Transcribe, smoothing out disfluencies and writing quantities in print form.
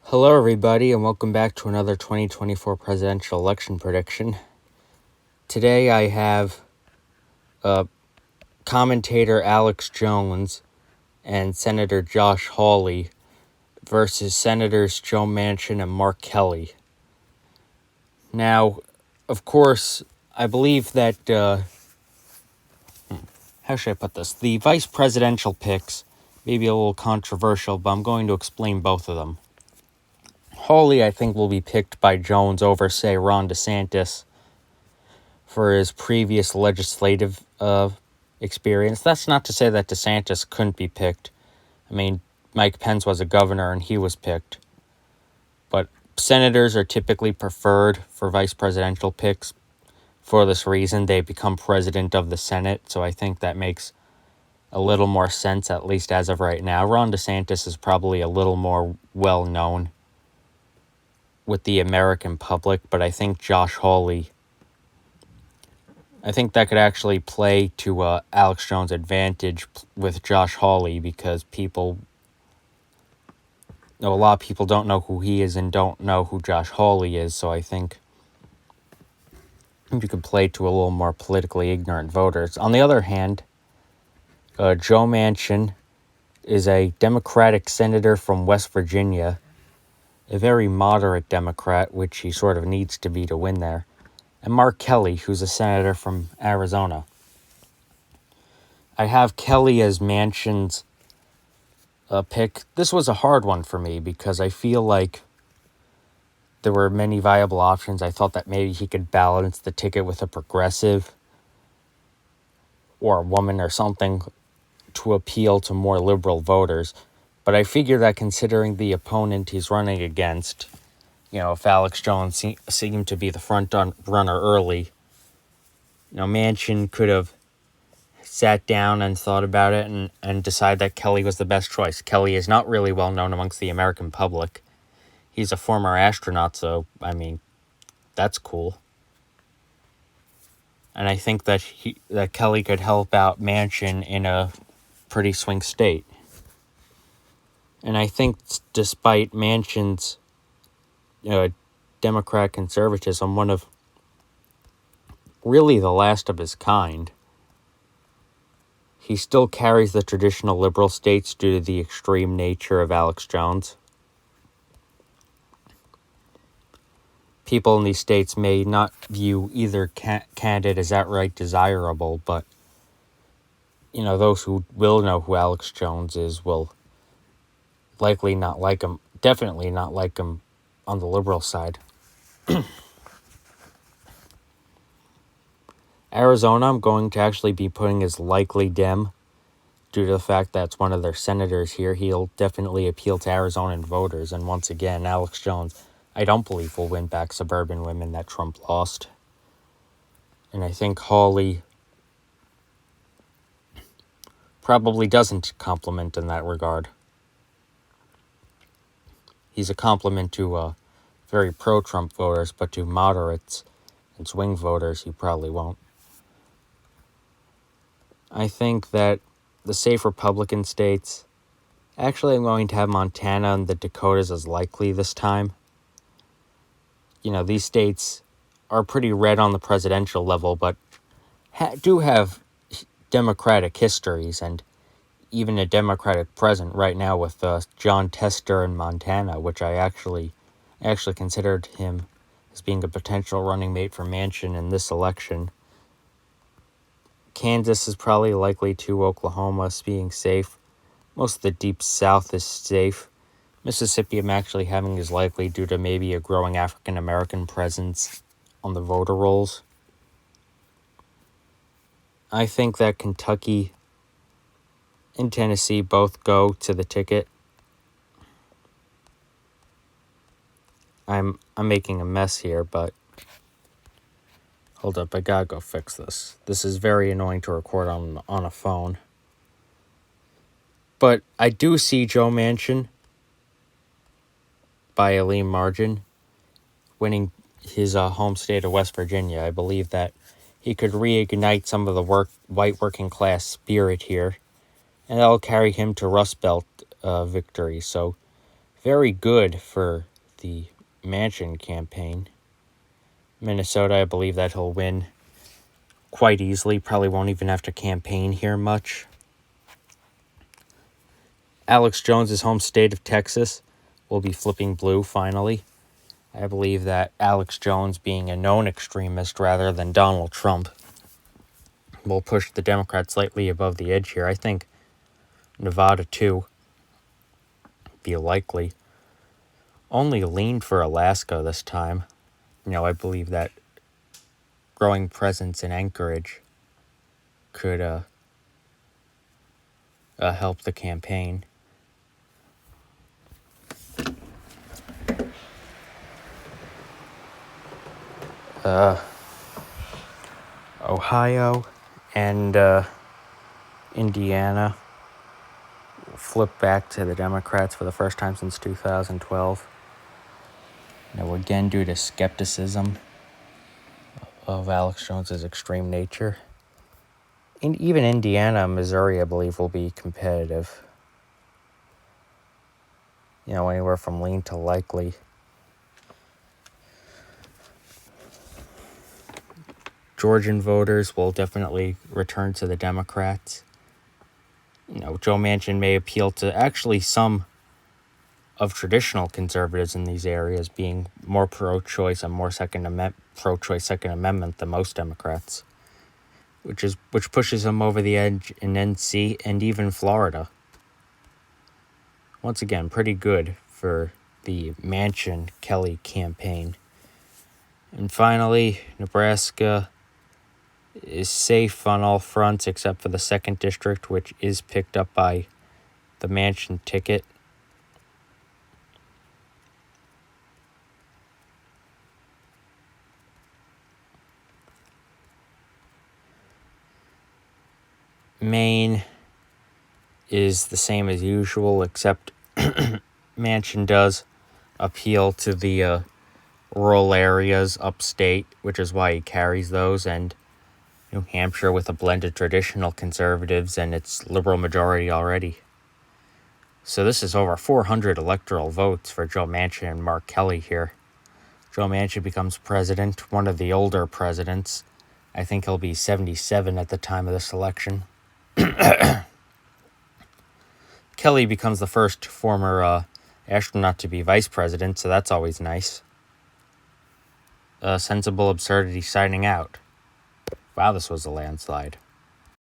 Hello, everybody, and welcome back to another 2024 presidential election prediction. Today I have commentator Alex Jones and Senator Josh Hawley versus Senators Joe Manchin and Mark Kelly. Now, of course, I believe that, how should I put this? The vice presidential picks may be a little controversial, but I'm going to explain both of them. Hawley, I think, will be picked by Jones over, say, Ron DeSantis for his previous legislative experience. That's not to say that DeSantis couldn't be picked. I mean, Mike Pence was a governor and he was picked. But senators are typically preferred for vice presidential picks. For this reason, they become president of the Senate, so I think that makes a little more sense, at least as of right now. Ron DeSantis is probably a little more well-known with the American public, but I think Josh Hawley, I think that could actually play to Alex Jones' advantage with Josh Hawley because a lot of people don't know who he is and don't know who Josh Hawley is, so I think you could play to a little more politically ignorant voters. On the other hand, Joe Manchin is a Democratic senator from West Virginia, a very moderate Democrat, which he sort of needs to be to win there, and Mark Kelly, who's a senator from Arizona. I have Kelly as Manchin's pick. This was a hard one for me because I feel like there were many viable options. I thought that maybe he could balance the ticket with a progressive or a woman or something to appeal to more liberal voters. But I figure that considering the opponent he's running against, if Alex Jones seemed to be the front runner early, Manchin could have sat down and thought about it and decided that Kelly was the best choice. Kelly is not really well known amongst the American public. He's a former astronaut, so, I mean, that's cool. And I think that Kelly could help out Manchin in a pretty swing state. And I think despite Manchin's Democrat conservatism, one of really the last of his kind, he still carries the traditional liberal states due to the extreme nature of Alex Jones. People in these states may not view either candidate as outright desirable, but, those who will know who Alex Jones is will likely not like him, definitely not like him on the liberal side. Arizona, I'm going to actually be putting as likely Dem due to the fact that it's one of their senators here. He'll definitely appeal to Arizonan voters. And once again, Alex Jones, I don't believe will win back suburban women that Trump lost. And I think Hawley probably doesn't compliment in that regard. He's a compliment to very pro-Trump voters, but to moderates and swing voters, he probably won't. I think that the safe Republican states, actually I'm going to have Montana and the Dakotas as likely this time. These states are pretty red on the presidential level, but do have Democratic histories and even a Democratic president right now with John Tester in Montana, which I actually considered him as being a potential running mate for Manchin in this election. Kansas is probably likely to. Oklahoma being safe. Most of the deep south is safe. Mississippi I'm actually having is likely due to maybe a growing African-American presence on the voter rolls. I think that Kentucky and Tennessee both go to the ticket. I'm making a mess here, but hold up, I gotta go fix this. This is very annoying to record on a phone. But I do see Joe Manchin by a lean margin winning his home state of West Virginia. I believe that he could reignite some of the white working class spirit here, and that'll carry him to Rust Belt victory. So very good for the Manchin campaign. Minnesota, I believe that he'll win quite easily. Probably won't even have to campaign here much. Alex Jones' home state of Texas will be flipping blue finally. I believe that Alex Jones, being a known extremist rather than Donald Trump, will push the Democrats slightly above the edge here. I think Nevada, too, be likely. Only leaned for Alaska this time. I believe that growing presence in Anchorage could help the campaign. Ohio and Indiana flip back to the Democrats for the first time since 2012. Again, due to skepticism of Alex Jones's extreme nature. And even Indiana and Missouri, I believe, will be competitive. Anywhere from lean to likely. Georgian voters will definitely return to the Democrats. Joe Manchin may appeal to actually some of traditional conservatives in these areas, being more pro-choice and more pro-choice Second Amendment than most Democrats, which pushes him over the edge in NC and even Florida. Once again, pretty good for the Manchin-Kelly campaign. And finally, Nebraska is safe on all fronts except for the 2nd District, which is picked up by the Manchin ticket. Maine is the same as usual, except Manchin does appeal to the rural areas upstate, which is why he carries those, and New Hampshire with a blend of traditional conservatives and its liberal majority already. So this is over 400 electoral votes for Joe Manchin and Mark Kelly here. Joe Manchin becomes president, one of the older presidents. I think he'll be 77 at the time of this election. Kelly becomes the first former astronaut to be vice president, so that's always nice. Sensible Absurdity signing out. Wow, this was a landslide.